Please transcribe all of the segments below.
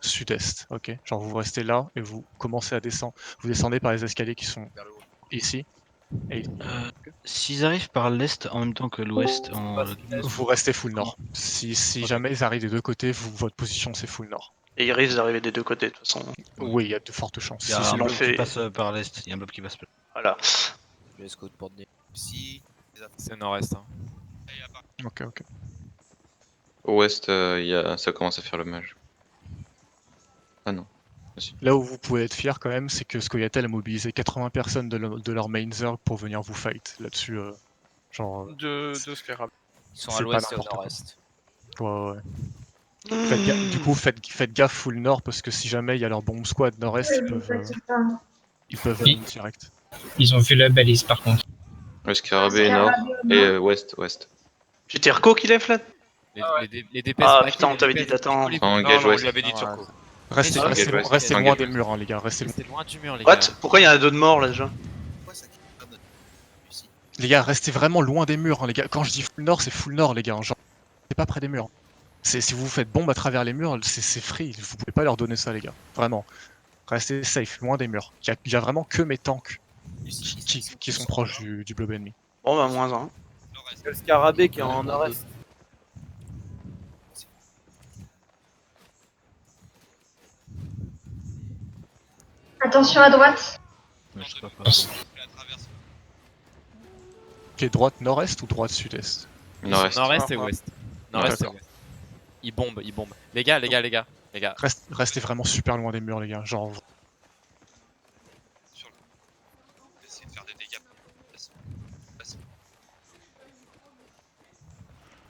sud-est, ok. Genre vous restez là et vous commencez à descendre. Vous descendez par les escaliers qui sont ici. Et S'ils arrivent par l'est en même temps que l'ouest, vous restez full nord. Si jamais ils arrivent des deux côtés, votre position c'est full nord. Et ils risquent d'arriver des deux côtés de toute façon. Oui, il y a de fortes chances. il y a Si un le- blob qui passe par l'est, il y a un blob qui passe par Voilà. Je laisse code pour donner. Si. C'est nord-est. Hein. Ok. Ouest, ça commence à faire le mage. Ah non. Là où vous pouvez être fier quand même, c'est que Scoia'tael a mobilisé 80 personnes de leur main zerg pour venir vous fight. Là-dessus, genre. De Scarab. Ils sont C'est à pas l'ouest et au n'importe quoi. nord-est. Ouais. Du coup, faites gaffe full nord parce que si jamais il y a leur bomb squad nord-est, ils peuvent venir direct. Ils ont vu la balise par contre. Le scarabée est nord et ouest. J'ai Terco qui lève là. Les DPS. Ah putain, on t'avait dit d'attendre. Engage Non, on ouest. lui avait dit de surco. Restez Engage loin ouest. des murs, hein, les gars. Restez loin du mur, les What? gars. Pourquoi il y en a deux de morts là déjà? Les gars, restez vraiment loin des murs, hein, les gars. Quand je dis full nord, c'est full nord, les gars. Genre, c'est pas près des murs. Si vous vous faites bombe à travers les murs, c'est free. Vous pouvez pas leur donner ça, les gars. Vraiment. Restez safe, loin des murs. Il y a vraiment que mes tanks qui sont proches du blob ennemi. Bon bah moins un. Il y a le scarabée qui est en nord-est. Attention à droite. Ok, droite nord-est ou droite sud-est? Nord-est. Nord-est et ouest. Nord-est et D'accord. ouest. Ils bombent. Les gars. Restez vraiment super loin des murs, les gars. Genre.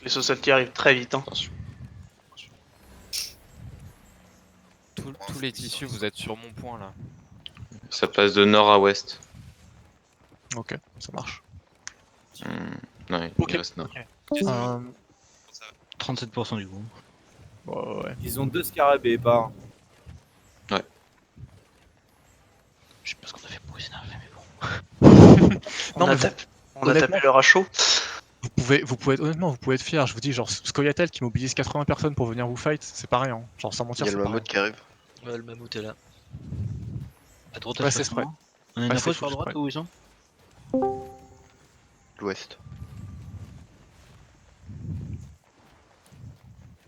Les sociétés arrivent très vite. Hein. Attention. Tous les tissus, vous êtes sur mon point là. Ça passe de nord à ouest. Ok, ça marche. Non, Ok. il reste nord. 37% du coup. Ouais. Ils ont deux scarabées par. Je sais pas ce qu'on a fait pour s'énerver, mais bon. On a tapé leur à chaud. Vous pouvez être fier. Je vous dis, genre, Scoia'tael qui mobilise 80 personnes pour venir vous fight, c'est pas rien. Genre, sans mentir, Il y a c'est le pas rien. mammouth qui arrive. Ouais, le mammouth est là. À droite, Restez spread. On a une Restez info sur full droite spread. où ils sont? L'ouest.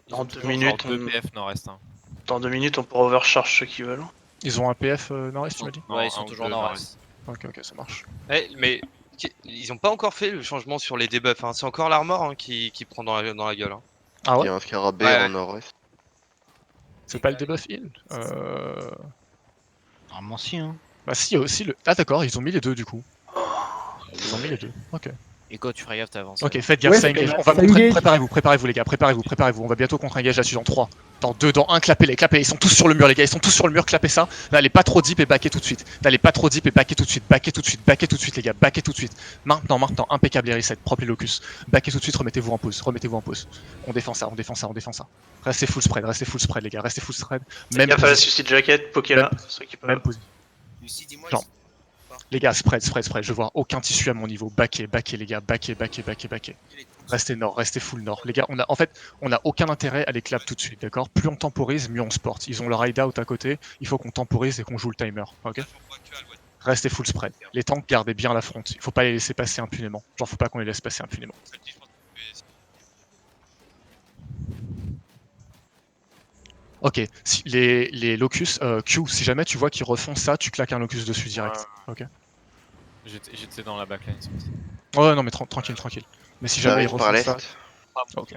Dans 2 minutes, Deux PF nord-est. Hein. Dans 2 minutes, on pourra overcharge ceux qui veulent. Ils ont un PF nord-est, tu m'as dit? Ouais, ils sont toujours nord-est. Ok, ça marche. Ouais, mais ils ont pas encore fait le changement sur les debuffs. Hein. C'est encore l'armor hein, qui prend dans la gueule. Hein. Ah Il y ouais? a un scarabée Ouais. en nord-est. C'est pas le debuff heal? Normalement si hein. Bah si, il y a aussi le... Ah d'accord, ils ont mis les deux du coup. Ils ont mis les deux, ok. Et quand tu feras gaffe, t'avances. Ok, faites gaffe, Ouais, ça c'est engage. quand On va même- ça préparez-vous les gars, préparez-vous. On va bientôt contre-engage là-dessus dans 3, dans 2, dans 1, clapez-les. Ils sont tous sur le mur les gars, ils sont tous sur le mur, clapez ça. N'allez pas trop deep et backez tout de suite. Backez tout de suite les gars, backez tout de suite. Maintenant, impeccable les resets, propre les locus. Backez tout de suite, remettez-vous en pause. On défend ça. Restez full spread les gars, restez full spread. Faites gaffe à la suicide jacket, Pokela. Ceux qui peuvent. Même position. Genre, les gars, spread, je vois aucun tissu à mon niveau. Backez les gars, backez. Restez nord, restez full nord. Les gars, on a aucun intérêt à les clap tout de suite, d'accord? Plus on temporise, mieux on se porte. Ils ont leur hideout à côté, il faut qu'on temporise et qu'on joue le timer, ok? Restez full spread. Les tanks, gardez bien la front. Il faut pas les laisser passer impunément. Genre, faut pas qu'on les laisse passer impunément. Ok, si les locus, Q, si jamais tu vois qu'ils refont ça, tu claques un locus dessus direct, ok? J'étais dans la backline. Ouais, non mais tranquille. Mais si jamais ils J'arrive par refont l'est. ça... Ok.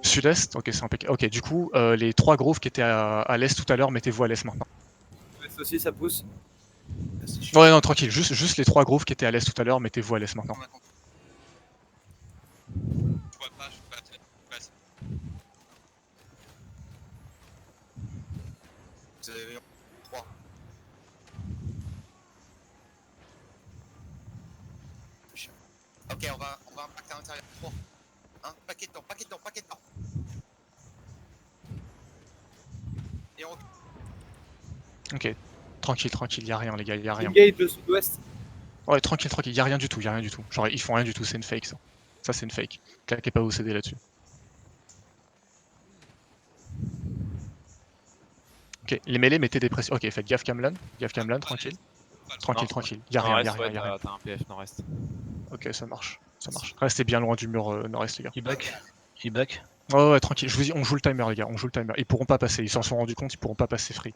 Sud-est, ok, c'est impeccable. Ok, du coup, les 3 grooves qui étaient à l'est tout à l'heure, mettez-vous à l'est maintenant. L'ouest aussi, ça pousse. Ouais, non, tranquille, juste les 3 grooves qui étaient à l'est tout à l'heure, mettez-vous à l'est maintenant. Vous avez 3. Ok, on va impacter à l'intérieur. 3. 1, paquet dedans. Et on... Ok, tranquille, y'a rien les gars, y'a rien. Gate de sud-ouest. Ouais, tranquille, y'a rien du tout. Genre, ils font rien du tout, c'est une fake ça. Ça, c'est une fake. Claquez pas vos CD là-dessus. Ok, les mêlées, mettez des pressions. Ok, faites gaffe Kamlan, tranquille. Tranquille. Y'a rien. T'as un PF nord-est. Ok, ça marche. Restez bien loin du mur nord-est, les gars. Il back. Ouais, tranquille. Je vous dis, on joue le timer, les gars. Ils pourront pas passer. Ils s'en sont rendus compte, ils pourront pas passer free.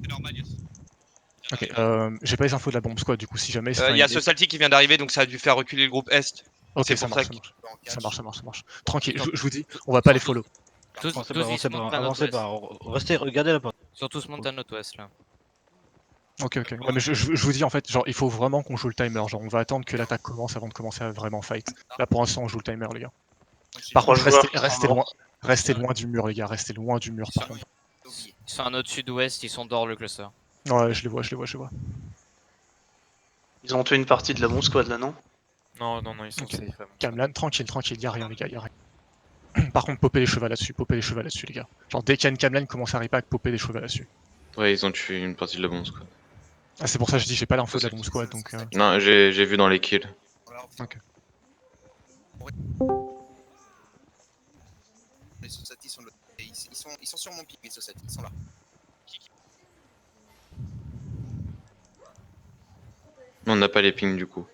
C'est normal, Yos. Ok, j'ai pas les infos de la bombe squad, du coup, si jamais. Il y a ce Salty qui vient d'arriver, donc ça a dû faire reculer le groupe Est. Ok, c'est ça pour marche. ça Ça marche. Tranquille, je vous dis, on va pas les follow. Avancez pas. Restez, regardez la porte. Surtout ce monte à notre-ouest là. Ok. Ouais, mais je vous dis en fait, genre il faut vraiment qu'on joue le timer. Genre on va attendre que l'attaque commence avant de commencer à vraiment fight. Là pour l'instant on joue le timer les gars. Par contre restez loin du mur les gars, restez loin du mur par contre. Ils sont à notre sud-ouest, ils sont dehors le cluster. Ouais je les vois. Ils ont tué une partie de la bombe squad là, non? Non, ils sont Ok. safe. Kamlan, tranquille, y'a rien les gars, y'a rien. Par contre popper les chevaux là-dessus les gars. Genre dès qu'il y a une Kamlan, commencez à repack, popper les chevaux là-dessus. Ouais, ils ont tué une partie de la bombe squad. Ah c'est pour ça que je dis j'ai pas l'info de la bombe squad donc. Non, j'ai vu dans les kills. Ok. Les Society sont, ils sont sur mon pic, les Society, ils sont là. On n'a pas les pings du coup.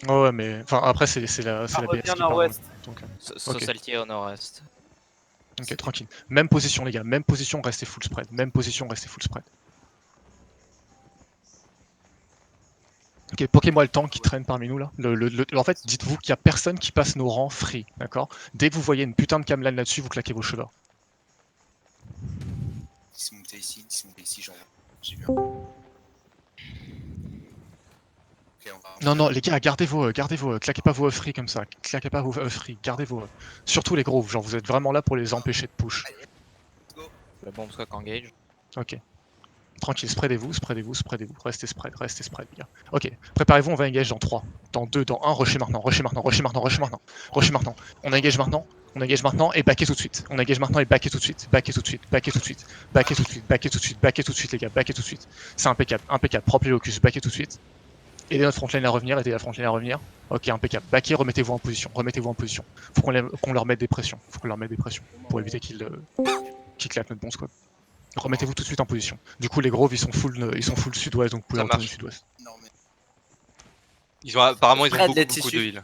Ouais mais enfin après c'est la Ça BS revient qui parle. nord-ouest. Donc, Society au nord-est. ok tranquille. Même position les gars, même position, restez full spread. Ok, poquez-moi le tank qui traîne parmi nous là. En fait, dites-vous qu'il y a personne qui passe nos rangs free, d'accord? Dès que vous voyez une putain de Kamlan là-dessus, vous claquez vos cheveux. Ils sont montés ici, j'ai vu. Non, les gars, gardez vos, claquez pas vos free comme ça. Claquez pas vos free, gardez vos. Surtout les gros, genre vous êtes vraiment là pour les empêcher de push. La bombe squad engage. Ok. Tranquille, spreadez-vous. Restez spread, les gars. Ok, préparez-vous, on va engage dans 3, dans 2, dans 1, rushez maintenant. On engage maintenant et backez tout de suite. On engage maintenant et backez tout de suite. Backez tout de suite, les gars, backez tout de suite. C'est impeccable, propre les locus, backez tout de suite. Aidez notre frontline à revenir, Ok, impeccable. Backez, remettez-vous en position. Faut qu'on leur mette des pressions. Pour éviter qu'ils claquent notre bon squad. Remettez-vous tout de suite en position. Du coup, les groves ils sont full sud-ouest, donc vous pouvez retourner sud-ouest. Apparemment, ils ont beaucoup de heal.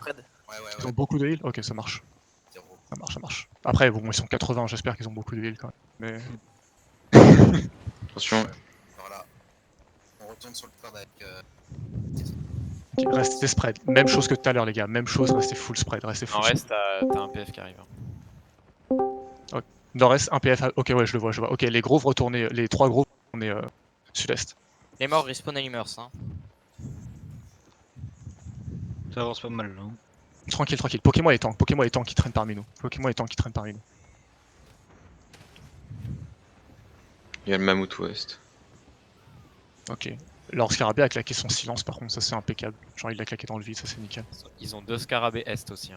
Ils ont beaucoup de heal? Ok, ça marche. Ça marche. Après, bon, ils sont 80, j'espère qu'ils ont beaucoup de heal quand même. Mais. Attention. Voilà. On retourne sur le spread avec. Ok, restez spread. Même chose que tout à l'heure, les gars. Même chose, restez full spread. Nord-est, t'as un PF qui arrive. Nord-est, un PF. Ok, ouais, je le vois. Ok, les groves retournez. Les 3 groves retournez sud-est. Les morts respawn à Immers, hein. Ça avance pas mal là. Tranquille. Pokémon les tanks qui traînent parmi nous. Il y a le mammouth ouest. Ok. Leur scarabée a claqué son silence, par contre, ça c'est impeccable. Genre, il l'a claqué dans le vide, ça c'est nickel. Ils ont 2 scarabées est aussi.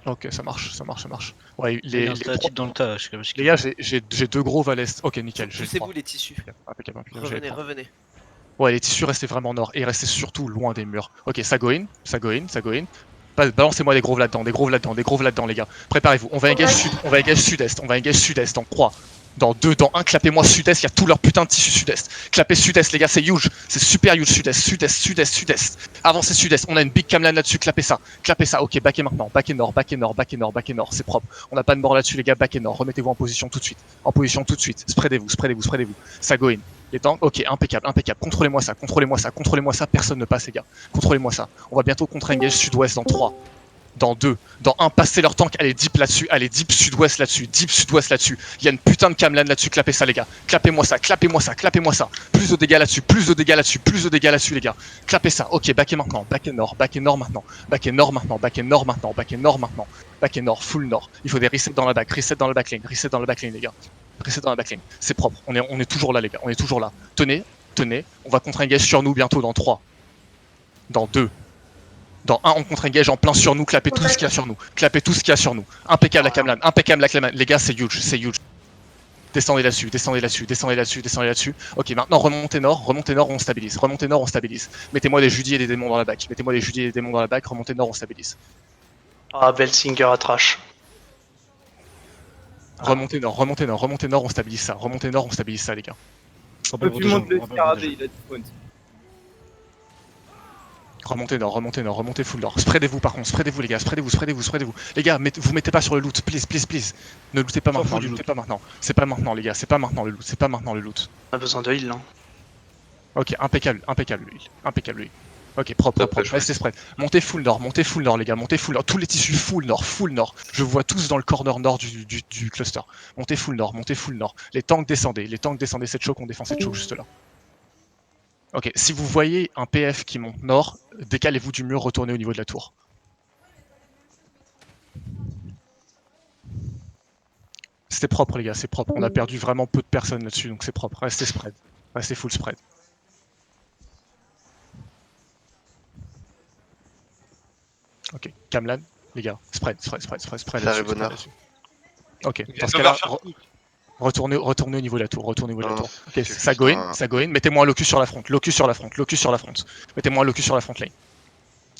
Ok, ça marche. Ouais, Les dans le tas, je sais pas. Les gars, j'ai 2 gros à l'est. Ok, nickel. Poussez-vous les tissus. Impeccable. Revenez. Ouais, les tissus restaient vraiment nord et restaient surtout loin des murs. Ok, ça go in. Balancez-moi des groves là-dedans, les gars. Préparez-vous, on va engage sud-est en 3. Dans 2, dans 1, clapez-moi sud-est, il y a tout leur putain de tissu sud-est. Clapez sud-est, les gars, c'est huge. C'est super huge sud-est. Avancez sud-est, on a une big Kamlan là-dessus, clapez ça. Ok, backez maintenant. Backez nord, c'est propre. On n'a pas de mort là-dessus, les gars, backez nord. Remettez-vous en position tout de suite. Spreadez-vous. Ça go in. Les tanks, ok, impeccable. Contrôlez-moi ça, personne ne passe, les gars. Contrôlez-moi ça. On va bientôt contre-engage sud-ouest dans 3. Dans 2, dans 1, passez leur tank, allez deep là-dessus, deep sud-ouest là-dessus. Il y a une putain de Kamlan là-dessus, clapez ça les gars. Clapez-moi ça. Plus de dégâts là-dessus, les gars. Clapez ça, ok, backez maintenant, backez nord maintenant. Backez nord, full nord. Il faut des resets dans la backlane, les gars. Reset dans la backlane, c'est propre, on est toujours là les gars, Tenez, on va contre-engage sur nous bientôt dans 3. Dans 2. Dans 1, on contre-engage en plein sur nous, clapez tout ce qu'il y a sur nous. Impeccable la Kamlan, les gars, c'est huge. Descendez là-dessus. Ok, maintenant remontez nord, on stabilise. Mettez-moi des Judy et des démons dans la back. Remontez nord, on stabilise. Ah, Belsinger à trash. Remontez nord, remontez nord, remontez nord, on stabilise ça. Remontez nord, on stabilise ça, les gars. On peut plus monter le scarabée, il a discount. Remontez nord, remontez nord, remontez full nord. Spreadez-vous par contre, spreadez-vous les gars, spreadez-vous. Les gars, vous mettez pas sur le loot, please. Ne lootez pas maintenant, lootez pas maintenant. C'est pas maintenant les gars, c'est pas maintenant le loot, c'est pas maintenant le loot. On a besoin de heal là. Ok, impeccable l'huile. Ok, propre, restez spread. Montez full nord les gars, montez full nord. Tous les tissus full nord. Je vous vois tous dans le corner nord du cluster. Montez full nord. Les tanks descendez, cette choke, on défend cette choke juste là. Ok, si vous voyez un PF qui monte nord, décalez-vous du mur, retournez au niveau de la tour. C'était propre les gars, c'est propre. On a perdu vraiment peu de personnes là-dessus, donc c'est propre. Restez spread. Restez full spread. Ok, Kamlan, les gars, spread là-dessus. Ok, dans ce cas-là, retournez au niveau de la tour, Ok, ça go in, mettez-moi un locus sur la front, Mettez-moi un locus sur la front lane.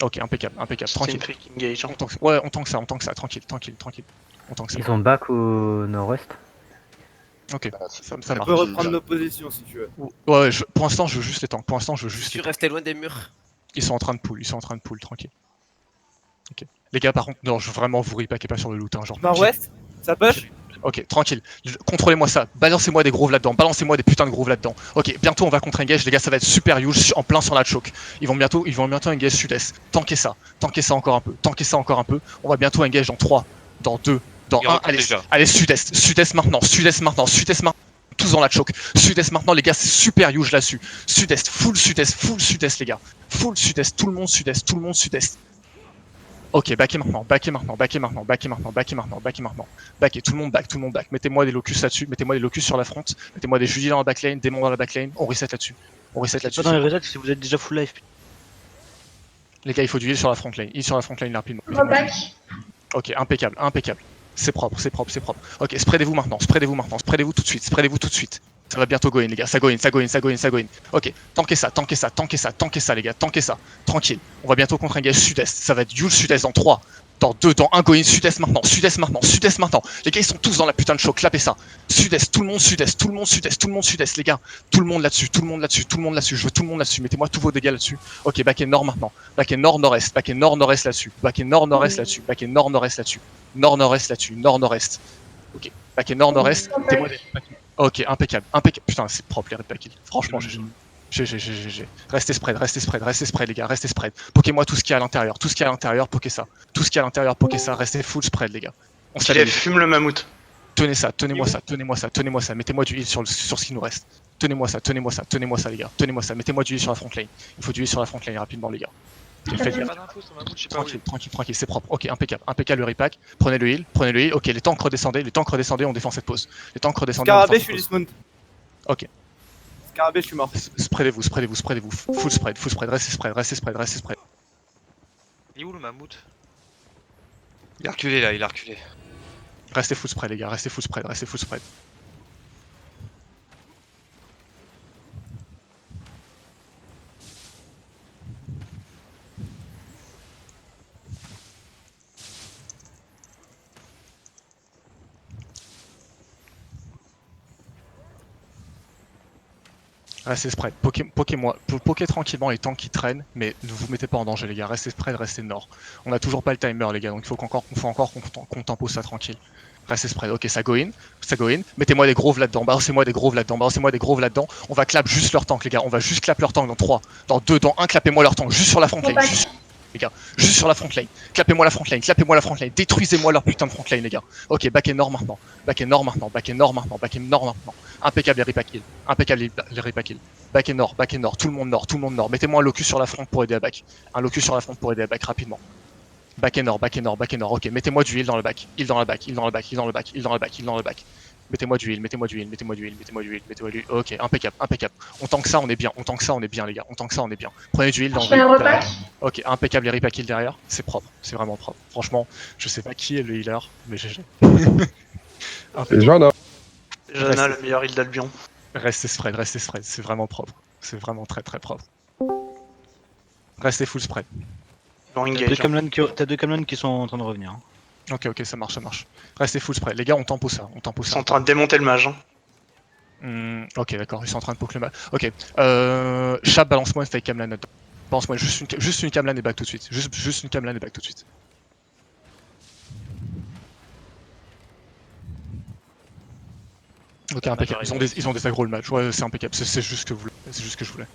Ok, impeccable, tranquille. On tank ça, tranquille. On tank ça. Ils sont back au nord-ouest. Ok, ça On marche. peut reprendre nos positions si tu veux. Ouais, pour l'instant, je veux juste les tanks. Je suis resté loin des murs. Ils sont en train de pull, tranquille. Ok. Les gars, par contre, non, je veux vraiment vous repacker pas sur le loot, hein, genre. Nord-ouest, ça push. Ok, tranquille. Contrôlez-moi ça. Balancez-moi des grooves là-dedans. Balancez-moi des putains de grooves là-dedans. Ok, bientôt on va contre-engage, les gars, ça va être super huge en plein sur la choke. Ils vont bientôt engage sud-est. Tankez ça encore un peu. On va bientôt engage dans 3, dans 2, dans 1. Allez, sud-est maintenant. Tous dans la choke. Sud-est maintenant, les gars, c'est super huge là-dessus. Sud-est, full sud-est, les gars. Full sud-est, tout le monde sud-est. Ok, backez maintenant. Backez, tout le monde back. Mettez-moi des locus là-dessus, mettez-moi des locus sur la front, mettez-moi des Judy dans la backline, démons dans la backline, on reset là-dessus. Pas dans les resets si vous êtes déjà full life. Les gars, il faut du heal sur la front lane, rapidement. Reback. Ok, impeccable. C'est propre. Ok, spreadez-vous tout de suite. Ça va bientôt go in, les gars, ça go in. Ok, tankez ça, les gars, tranquille. On va bientôt contre-engage sud-est, ça va être huge sud-est dans 3, dans 2, dans 1, go in, sud-est maintenant. Les gars, ils sont tous dans la putain de choc, clapez ça. Sud-est, tout le monde sud-est, les gars. Tout le monde là-dessus, je veux tout le monde là-dessus, mettez-moi tous vos dégâts là-dessus. Ok, back et nord maintenant, back et nord-nord-est là-dessus, nord-nord-est. Ok, back et nord-nord-est, mettez-moi des... Ok, impeccable. Putain, c'est propre les red kills. Franchement, GG. Restez spread, les gars, restez spread. Pokez-moi tout ce qu'il y a à l'intérieur, pokez ça. Restez full spread, les gars. On se Il fume le mammouth. Tenez ça. Mettez-moi du heal sur ce qui nous reste. Tenez-moi ça, les gars. Mettez-moi du heal sur la front lane. Il faut du heal sur la front lane rapidement, les gars. Tranquille, c'est propre. Ok, impeccable le repack. Prenez le heal. Ok, les tanks redescendez, on défend cette pause. Scarabée, je suis dismount. Ok. Scarabée, je suis mort. Spreadez-vous. Full spread. Restez spread. Il est où le mammouth? Il a reculé là, Restez full spread, les gars. Restez full spread. Restez spread, pokez tranquillement les tanks qui traînent, mais ne vous mettez pas en danger les gars, restez spread, restez nord. On a toujours pas le timer les gars, donc il faut qu'on tempo ça tranquille. Restez spread, ok, ça go in, mettez-moi des groves là-dedans, balancez-moi des groves là-dedans, on va clap juste leur tank les gars, on va juste clap leur tank dans 3, dans 2, dans 1, clapez-moi leur tank, juste sur la front lane, les gars, juste sur la front lane, clapez-moi la front lane, détruisez-moi leur putain de front lane les gars. Ok, back et nord maintenant, impeccable les repack kills, back et nord, tout le monde nord, mettez-moi un locus sur la front pour aider à back, rapidement. Back et nord, ok, mettez-moi du heal dans le back, mettez-moi du heal, ok, impeccable, on tank ça, on est bien les gars, prenez du heal dans le back, ok, impeccable les repack kills derrière, c'est propre, c'est vraiment propre, franchement, je sais pas qui est le healer, mais GG. C'est Jana, le meilleur heal d'Albion. Restez spread, c'est vraiment propre, c'est vraiment très propre. Restez full spread. T'as deux Kamlan qui sont en train de revenir. Ok, ça marche, Restez full spray. Les gars, on tempo ça, Ils sont en train de démonter le mage. Hein. Ok, d'accord, ils sont en train de poke le mage. Ok, Chab, balance-moi une fake Camlan là-dedans. Balance-moi juste une Camlan et back tout de suite. Juste une Camlan et back tout de suite. Ok, impeccable. Ils ont des aggro le match. Ouais, c'est impeccable. C'est juste ce que je voulais.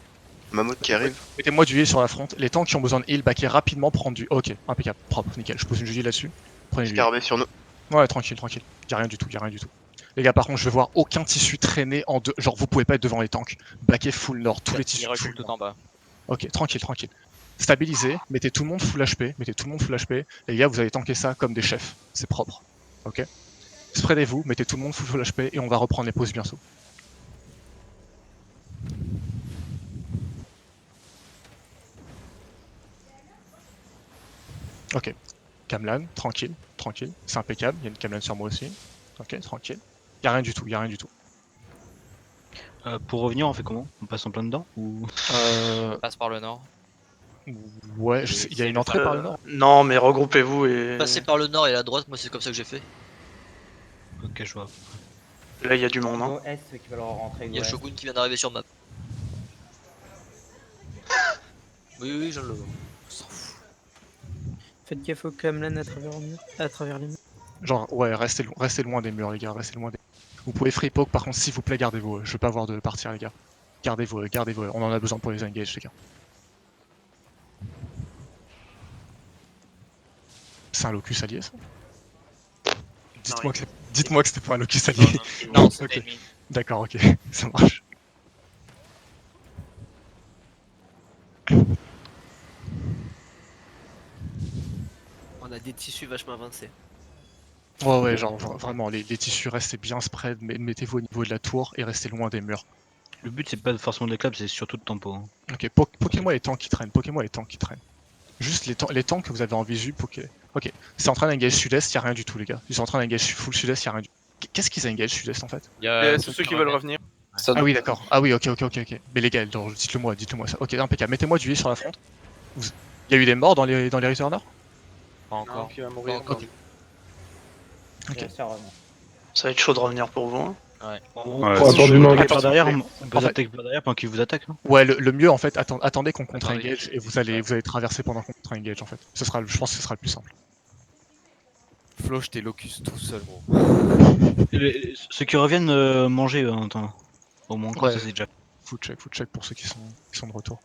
Mammouth qui arrive. Mettez-moi du heal sur la front. Les tanks qui ont besoin de heal, backer rapidement, prendre du. Ok, impeccable, propre, nickel. Je pose une Julie là-dessus. Prenez du. Scarabée sur nous. Ouais, tranquille. Y'a rien du tout. Les gars, par contre, je veux voir aucun tissu traîner en deux. Genre, vous pouvez pas être devant les tanks. Backer full nord, tous les tissus. Il recule tout en bas. Ok, tranquille. Stabilisez, mettez tout le monde full HP. Les gars, vous allez tanker ça comme des chefs. C'est propre. Ok. Spreadez-vous, mettez tout le monde full HP et on va reprendre les pauses bientôt. Ok. Camlan, tranquille. C'est impeccable. Il y a une Camlan sur moi aussi. Ok, tranquille. Y'a rien du tout. Pour revenir, on fait comment? On passe en plein dedans ou... On passe par le nord. Ouais, il y a une entrée par le nord. Non, mais regroupez-vous et. Passer par le nord et la droite, moi c'est comme ça que j'ai fait. Ok, je vois. Là, il y a du monde. Hein. Il y a Shogun qui vient d'arriver sur map. Oui, je le vois. Faites gaffe au Camlan à travers les murs. Genre, ouais, restez loin des murs, les gars, Vous pouvez free poke, par contre, s'il vous plaît, gardez-vous. Je veux pas voir de partir, les gars. Gardez-vous. On en a besoin pour les engage, les gars. C'est un locus allié, ça? Dites-moi que c'était pas un locus allié. Non, c'est Ok. ennemi. D'accord, ok, ça marche. On a des tissus vachement avancés. Ouais, genre, vraiment, les tissus, restez bien spread, mettez-vous au niveau de la tour et restez loin des murs. Le but, c'est pas forcément de clap, c'est surtout de tempo. Hein. Ok, pokez-moi les tanks qui traînent, Juste les tanks que vous avez en visu, pokez. Ok, c'est en train d'engage sud-est, y'a rien du tout, les gars. Ils sont en train d'engage full sud-est, y'a rien du tout. Qu'est-ce qu'ils engage sud-est, en fait? C'est ceux qui veulent revenir. Ah oui, d'accord. Ah oui, ok. Mais les gars, dites-le moi ça. Ok, impeccable. Mettez-moi du heal sur la front. Y'a eu des morts dans les returners? Pas encore. Qui va mourir. Ok. Ok. Ça va être chaud de revenir pour vous. Hein. Ouais. On peut attaquer par derrière pendant qu'ils vous attaquent. Hein. Ouais, le mieux, en fait, attendez qu'on contre-engage et vous allez traverser pendant qu'on contre-engage, en fait. Je pense que ce sera le plus simple. Flo, je t'ai locus tout seul, gros. Ceux qui reviennent manger, au moins, quoi, Ouais. ça c'est déjà. Food check pour ceux qui sont de retour.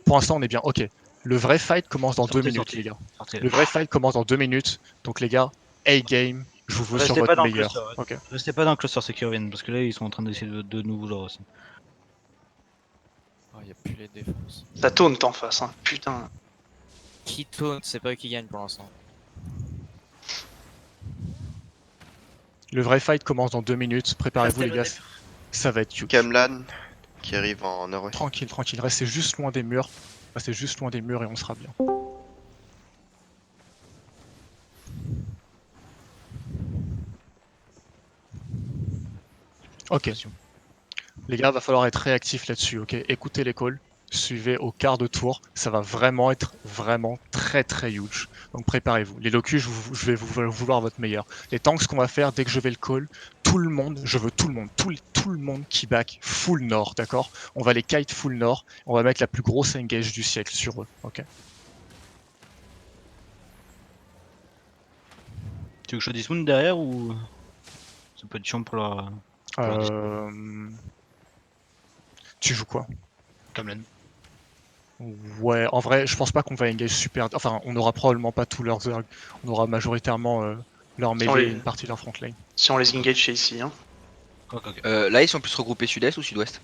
Pour l'instant, on est bien. Ok. Le vrai fight commence dans 2 minutes, les gars. Le vrai fight commence dans 2 minutes. Donc, les gars, A-game, je vous veux sur Restez pas votre dans le meilleur. cluster, Ok. Restez pas dans le cluster ceux qui reviennent, parce que là ils sont en train d'essayer de nous vouloir aussi. Oh, y'a plus les défenses. Ça taunt en face. Hein. Putain. Qui taunt, c'est pas eux qui gagnent pour l'instant. Le vrai fight commence dans 2 minutes. Préparez-vous, les gars. Ça va être huge. Camlan qui arrive en nord-ouest. Tranquille. Restez juste loin des murs. Et on sera bien. Ok. Les gars, va falloir être réactif là-dessus, ok? Écoutez les calls, suivez au quart de tour, ça va vraiment être très huge. Donc préparez-vous. Les locus, je vais vous vouloir votre meilleur. Les tanks, ce qu'on va faire, dès que je vais le call, tout le monde qui back full nord, d'accord? On va les kite full nord, on va mettre la plus grosse engage du siècle sur eux, ok? Tu veux que je dismount derrière ou ça peut être chiant pour la... Tu joues quoi? Camlan. Ouais, en vrai, je pense pas qu'on va engage super... Enfin, on aura probablement pas tous leurs Zerg. On aura majoritairement leur melee et une partie de leur front lane. Si on les engage, c'est ici. Hein. Là, ils sont plus regroupés sud-est ou sud-ouest?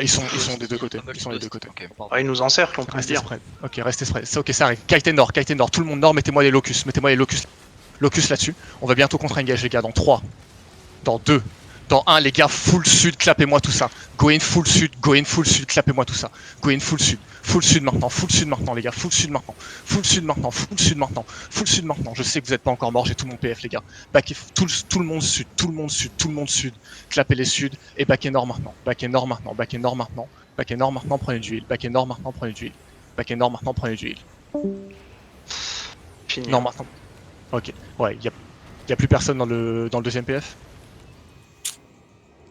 Ils sont des deux côtés. Okay. Ah, ils nous encerclent, on peut le Restez dire. spread. Ok, restez spread. Ok, ça arrive. Kite nord. Tout le monde nord, mettez-moi les locus. Locus là-dessus. On va bientôt contre-engage, les gars. Dans 3. Dans 2. Dans 1, les gars, full sud, clapez-moi tout ça. Go in full sud, clapez-moi tout ça. Go in full sud maintenant, les gars, full sud maintenant. Je sais que vous êtes pas encore morts, j'ai tout mon PF, les gars. Back tout le monde sud. Clapez les sud et back nord maintenant. Back nord maintenant, prenez du heal. Back nord maintenant, prenez du heal. Fini. Nord maintenant. Ok, ouais, y a plus personne dans le deuxième PF.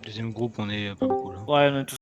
Deuxième groupe, on est pas beaucoup là. Ouais, on est tous